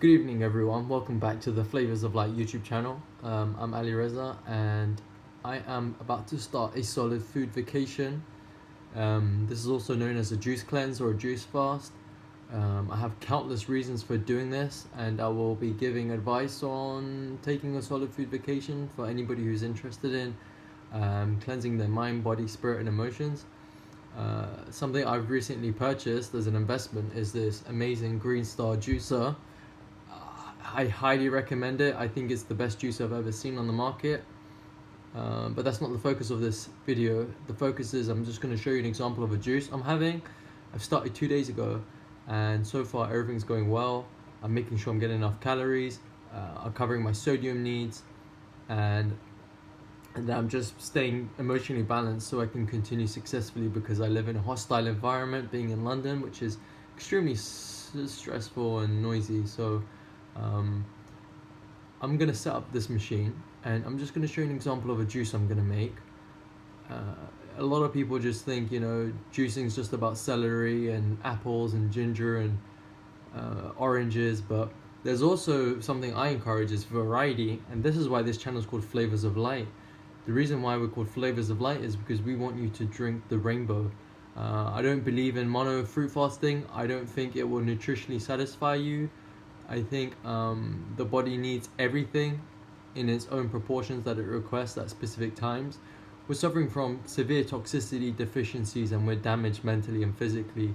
Good evening everyone, welcome back to the Flavors of Light YouTube channel. I'm Ali Reza and I am about to start a solid food vacation. This is also known as a juice cleanse or a juice fast. I have countless reasons for doing this and I will be giving advice on taking a solid food vacation for anybody who's interested in cleansing their mind, body, spirit and emotions. Something I've recently purchased as an investment is this amazing Green Star juicer. I highly recommend it. I think it's the best juice I've ever seen on the market. But that's not the focus of this video. The focus is I'm just going to show you an example of a juice I'm having. I've started 2 days ago and so far everything's going well. I'm making sure I'm getting enough calories. I'm covering my sodium needs and I'm just staying emotionally balanced so I can continue successfully, because I live in a hostile environment, being in London, which is extremely stressful and noisy. So I'm gonna set up this machine and I'm just gonna show you an example of a juice I'm gonna make. A lot of people just think, juicing is just about celery and apples and ginger and oranges, but there's also something I encourage is variety, and this is why this channel is called Flavors of Light. The reason why we're called Flavors of Light is because we want you to drink the rainbow. I don't believe in mono fruit fasting. I don't think it will nutritionally satisfy you. I think the body needs everything in its own proportions that it requests at specific times. We're suffering from severe toxicity deficiencies and we're damaged mentally and physically.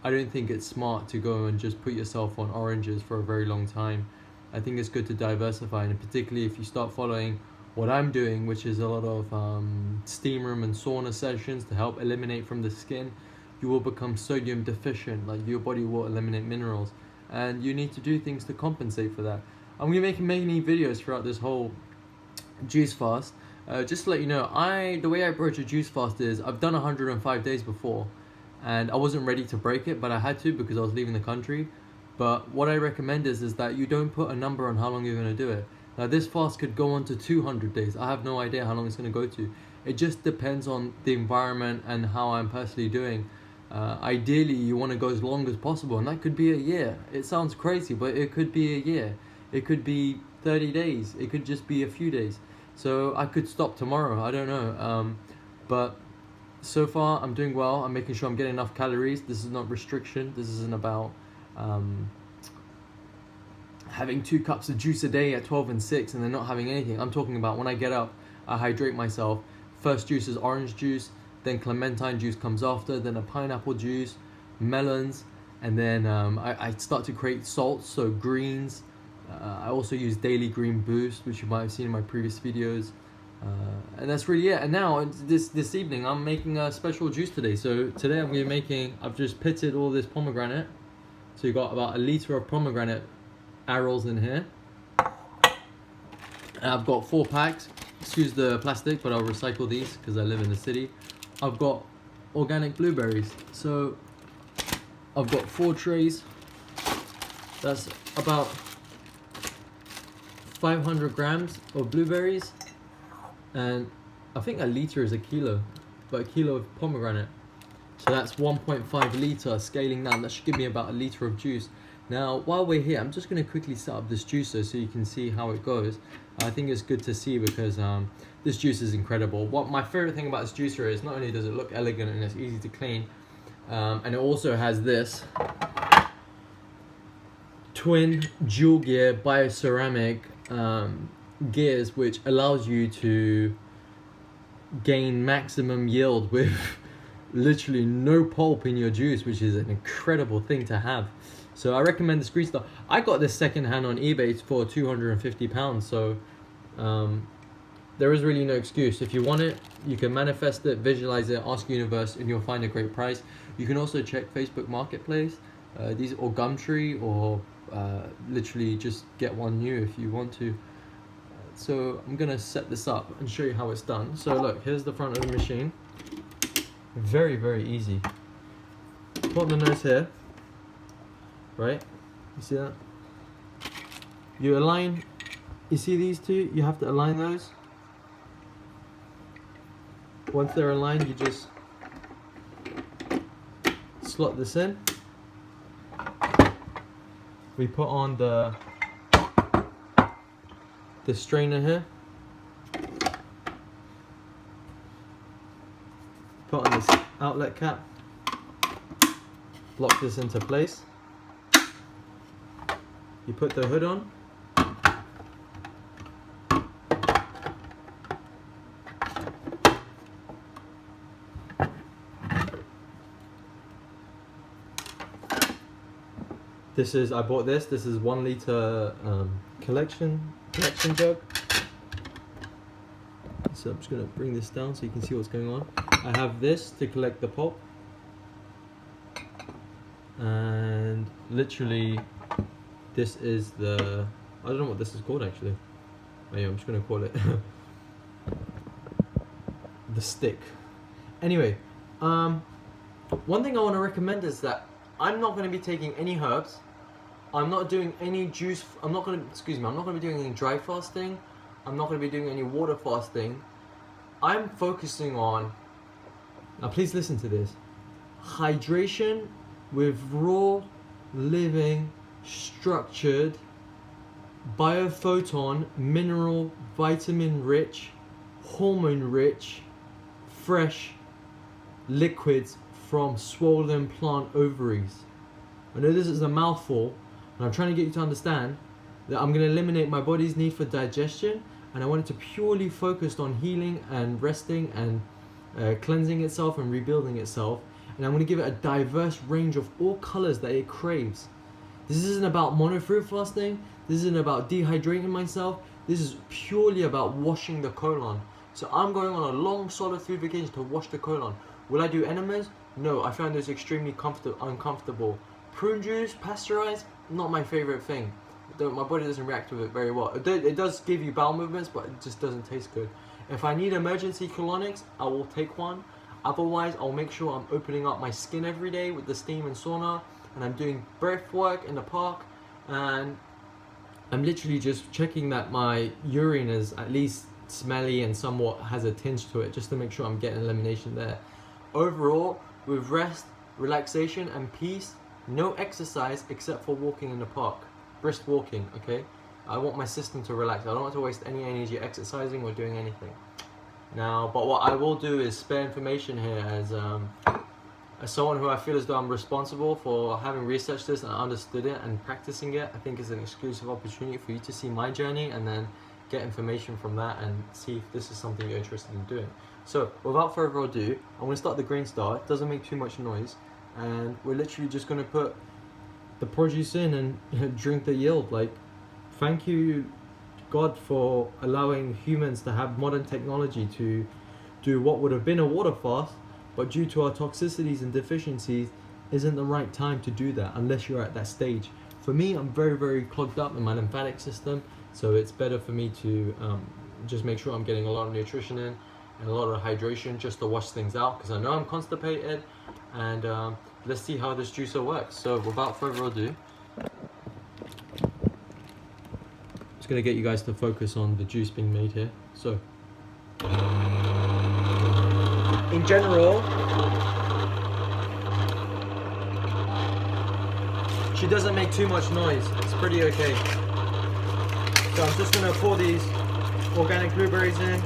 I don't think it's smart to go and just put yourself on oranges for a very long time. I think it's good to diversify, and particularly if you start following what I'm doing, which is a lot of steam room and sauna sessions to help eliminate from the skin, you will become sodium deficient. Like, your body will eliminate minerals and you need to do things to compensate for that. I'm going to be making many videos throughout this whole juice fast. Just to let you know, the way I approach a juice fast is I've done 105 days before and I wasn't ready to break it, but I had to because I was leaving the country. But what I recommend is that you don't put a number on how long you're going to do it. Now, this fast could go on to 200 days. I have no idea how long it's going to go to. It just depends on the environment and how I'm personally doing. Ideally, you want to go as long as possible, and that could be a year. It sounds crazy, but it could be a year. It could be 30 days. It could just be a few days. So I could stop tomorrow. I don't know. But so far, I'm doing well. I'm making sure I'm getting enough calories. This is not restriction. This isn't about having 2 cups of juice a day at 12 and 6 and then not having anything. I'm talking about when I get up, I hydrate myself. First juice is orange juice, then clementine juice comes after, then a pineapple juice, melons, and then I start to create salts, so greens. I also use Daily Green Boost, which you might have seen in my previous videos. And that's really it. And now, this evening, I'm making a special juice today. So today I'm going to be making, I've just pitted all this pomegranate. So you got about 1 liter of pomegranate arrows in here. And I've got 4 packs. Excuse the plastic, but I'll recycle these because I live in the city. I've got organic blueberries. So I've got 4 trays. That's about 500 grams of blueberries. And I think 1 liter is a kilo, but 1 kilo of pomegranate. So that's 1.5 liter, scaling down. That should give me about 1 liter of juice. Now, while we're here, I'm just going to quickly set up this juicer so you can see how it goes. I think it's good to see because this juice is incredible. What my favorite thing about this juicer is not only does it look elegant and it's easy to clean, and it also has this twin dual gear bioceramic gears, which allows you to gain maximum yield with literally no pulp in your juice, which is an incredible thing to have. So I recommend this Green Star. I got this second hand on eBay for £250. So there is really no excuse. If you want it, you can manifest it, visualize it, ask universe, and you'll find a great price. You can also check Facebook Marketplace, these or Gumtree, or literally just get one new if you want to. So I'm gonna set this up and show you how it's done. So look, here's the front of the machine. Very, very easy. Put the nose here. Right, you see that? You align, you see these two? You have to align those. Once they're aligned, you just slot this in. We put on the this strainer here. Put on this outlet cap. Lock this into place. You put the hood on. This is, I bought this. This is 1 liter collection jug. So I'm just gonna bring this down so you can see what's going on. I have this to collect the pulp, and literally, this is the, I don't know what this is called actually. Oh yeah, I'm just gonna call it the stick. Anyway, one thing I want to recommend is that I'm not going to be taking any herbs. I'm not doing any juice. I'm not going to be doing any dry fasting. I'm not going to be doing any water fasting. I'm focusing on, now please listen to this, hydration with raw, living, structured, biophoton, mineral, vitamin rich, hormone rich, fresh liquids from swollen plant ovaries. I know this is a mouthful, and I'm trying to get you to understand that I'm going to eliminate my body's need for digestion, and I want it to purely focus on healing and resting and cleansing itself and rebuilding itself. And I'm going to give it a diverse range of all colors that it craves. This isn't about mono-fruit fasting. This isn't about dehydrating myself. This is purely about washing the colon. So I'm going on a long solid food vacation to wash the colon. Will I do enemas? No, I found this extremely uncomfortable. Prune juice, pasteurized, not my favorite thing. My body doesn't react with it very well. It does give you bowel movements, but it just doesn't taste good. If I need emergency colonics, I will take one. Otherwise, I'll make sure I'm opening up my skin every day with the steam and sauna, and I'm doing breath work in the park, and I'm literally just checking that my urine is at least smelly and somewhat has a tinge to it, just to make sure I'm getting elimination there. Overall, with rest, relaxation and peace, no exercise except for walking in the park. Brisk walking, okay? I want my system to relax. I don't want to waste any energy exercising or doing anything. Now, but what I will do is spare information here as someone who I feel as though I'm responsible for having researched this and understood it and practicing it. I think it's an exclusive opportunity for you to see my journey and then get information from that and see if this is something you're interested in doing. So, without further ado, I'm going to start the grain star. It doesn't make too much noise, and we're literally just going to put the produce in and drink the yield. Like, thank you God for allowing humans to have modern technology to do what would have been a water fast, but due to our toxicities and deficiencies, isn't the right time to do that unless you're at that stage. For me, I'm very, very clogged up in my lymphatic system, so it's better for me to just make sure I'm getting a lot of nutrition in and a lot of hydration just to wash things out, because I know I'm constipated. And let's see how this juicer works. So without further ado, just gonna get you guys to focus on the juice being made here. So in general, she doesn't make too much noise. It's pretty okay. So I'm just gonna pour these organic blueberries in.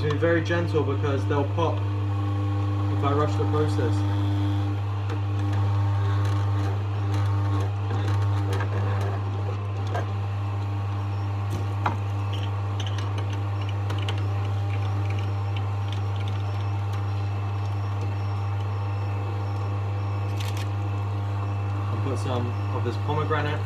Be very gentle because they'll pop if I rush the process. I'll put some of this pomegranate.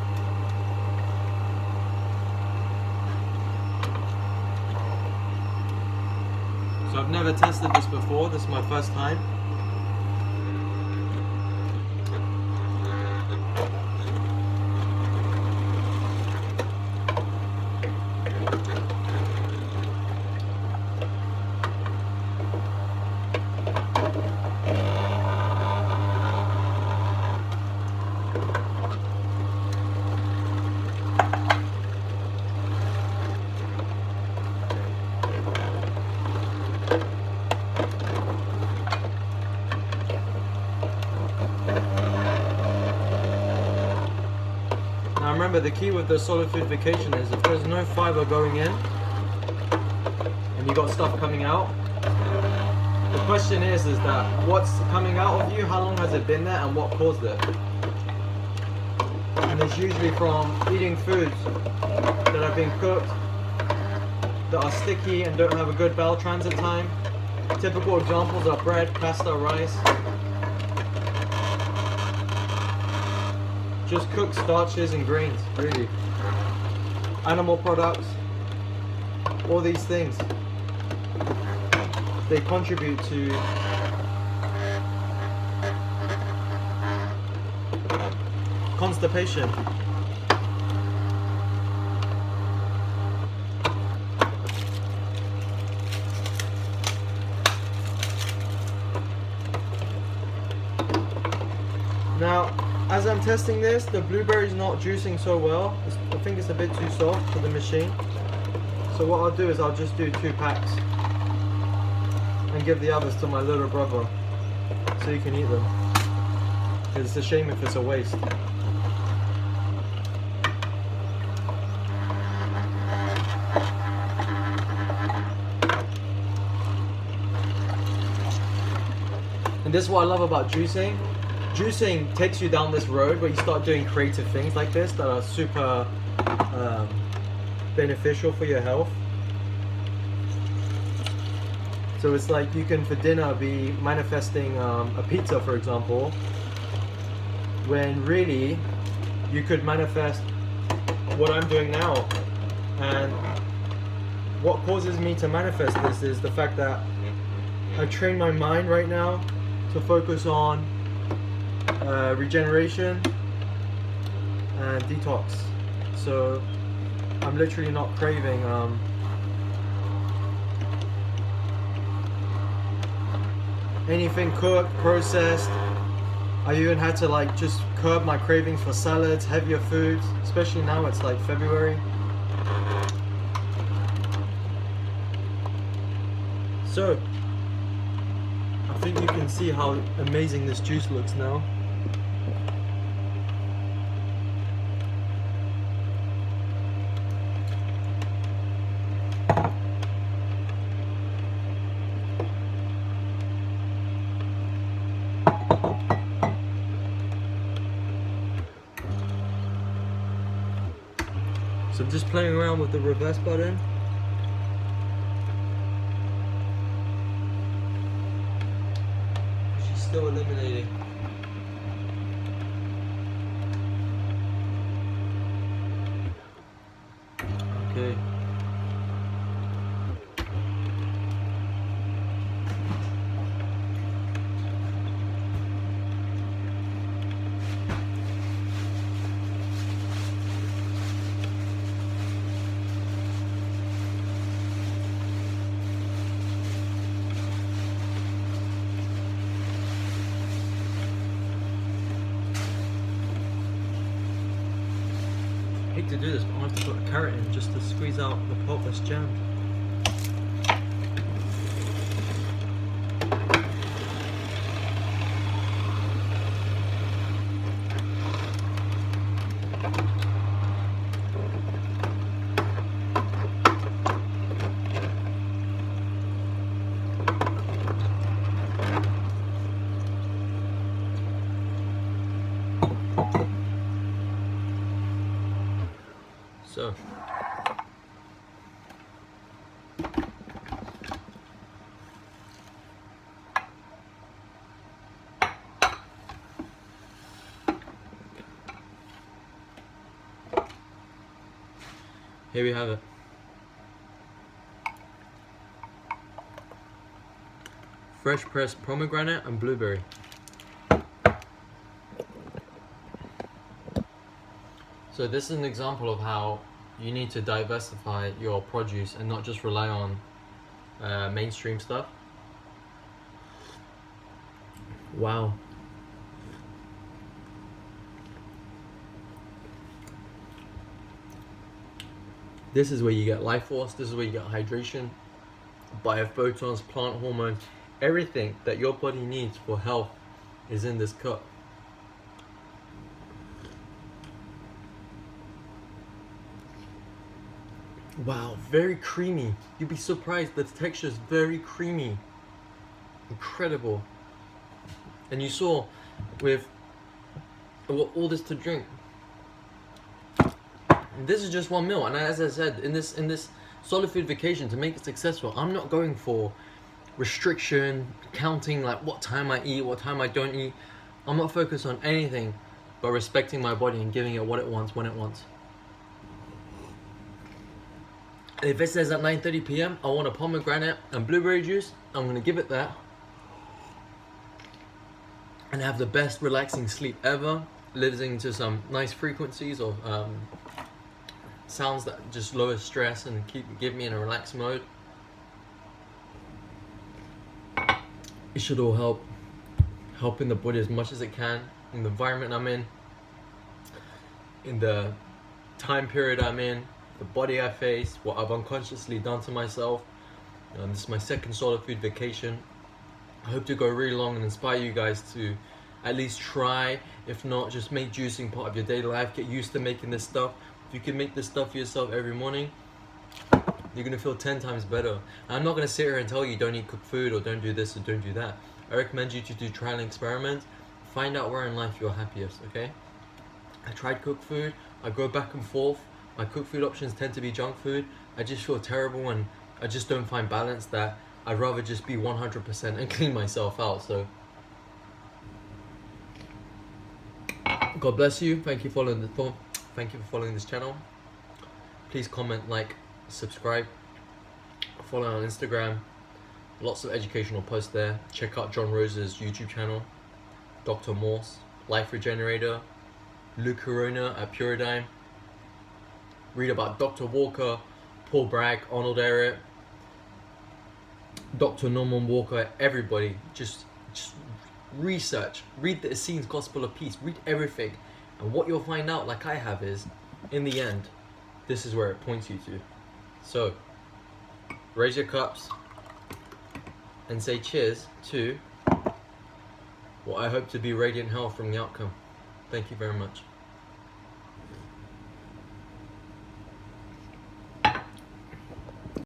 So I've never tested this before, this is my first time. Now remember, the key with the solidification is if there's no fiber going in and you got stuff coming out, the question is that what's coming out of you, how long has it been there, and what caused it? And it's usually from eating foods that have been cooked, that are sticky and don't have a good bowel transit time. Typical examples are bread, pasta, rice. Just cooked starches and grains, really. Animal products, all these things. They contribute to constipation. Now, as I'm testing this, the blueberry's not juicing so well. I think it's a bit too soft for the machine. So what I'll do is I'll just do 2 packs and give the others to my little brother so he can eat them. Because it's a shame if it's a waste. And this is what I love about juicing. Juicing takes you down this road where you start doing creative things like this that are super beneficial for your health. So it's like you can for dinner be manifesting a pizza, for example, when really you could manifest what I'm doing now. And what causes me to manifest this is the fact that I train my mind right now to focus on regeneration and detox. So I'm literally not craving anything cooked, processed. I even had to like just curb my cravings for salads, heavier foods, especially now it's like February. So I think you can see how amazing this juice looks now. So I'm just playing around with the reverse button. She's still eliminating. Okay. I hate to do this, but I have to put a carrot in just to squeeze out the pulp that's jammed. So here we have it. Fresh pressed pomegranate and blueberry. So this is an example of how you need to diversify your produce and not just rely on mainstream stuff. Wow. This is where you get life force, this is where you get hydration, biophotons, plant hormones, everything that your body needs for health is in this cup. Wow, very creamy. You'd be surprised, the texture is very creamy. Incredible. And you saw with all this to drink. This is just one meal, and as I said, in this solid food vacation, to make it successful, I'm not going for restriction, counting like what time I eat, what time I don't eat. I'm not focused on anything but respecting my body and giving it what it wants when it wants. If it says at 9:30 p.m. I want a pomegranate and blueberry juice, I'm gonna give it that and have the best relaxing sleep ever, listening to some nice frequencies of sounds that just lower stress and give me in a relaxed mode. It should all helping the body as much as it can in the environment I'm in the time period I'm in, the body I face, what I've unconsciously done to myself. This is my second solid food vacation. I hope to go really long and inspire you guys to at least try, if not just make juicing part of your daily life. Get used to making this stuff. If you can make this stuff for yourself every morning, you're gonna feel 10 times better. I'm not gonna sit here and tell you don't eat cooked food or don't do this or don't do that. I recommend you to do trial and experiment. Find out where in life you're happiest, okay? I tried cooked food, I go back and forth. My cooked food options tend to be junk food. I just feel terrible and I just don't find balance, that I'd rather just be 100% and clean myself out. So God bless you. Thank you for following this channel. Please comment, like, subscribe, follow on Instagram. Lots of educational posts there. Check out John Rose's YouTube channel, Dr. Morse, Life Regenerator, Luke Corona at Puridyme. Read about Dr. Walker, Paul Bragg, Arnold Ehret, Dr. Norman Walker, everybody. Just research, read the Essenes Gospel of Peace, read everything. And what you'll find out, like I have, is in the end, this is where it points you to. So, raise your cups and say cheers to what I hope to be radiant health from the outcome. Thank you very much.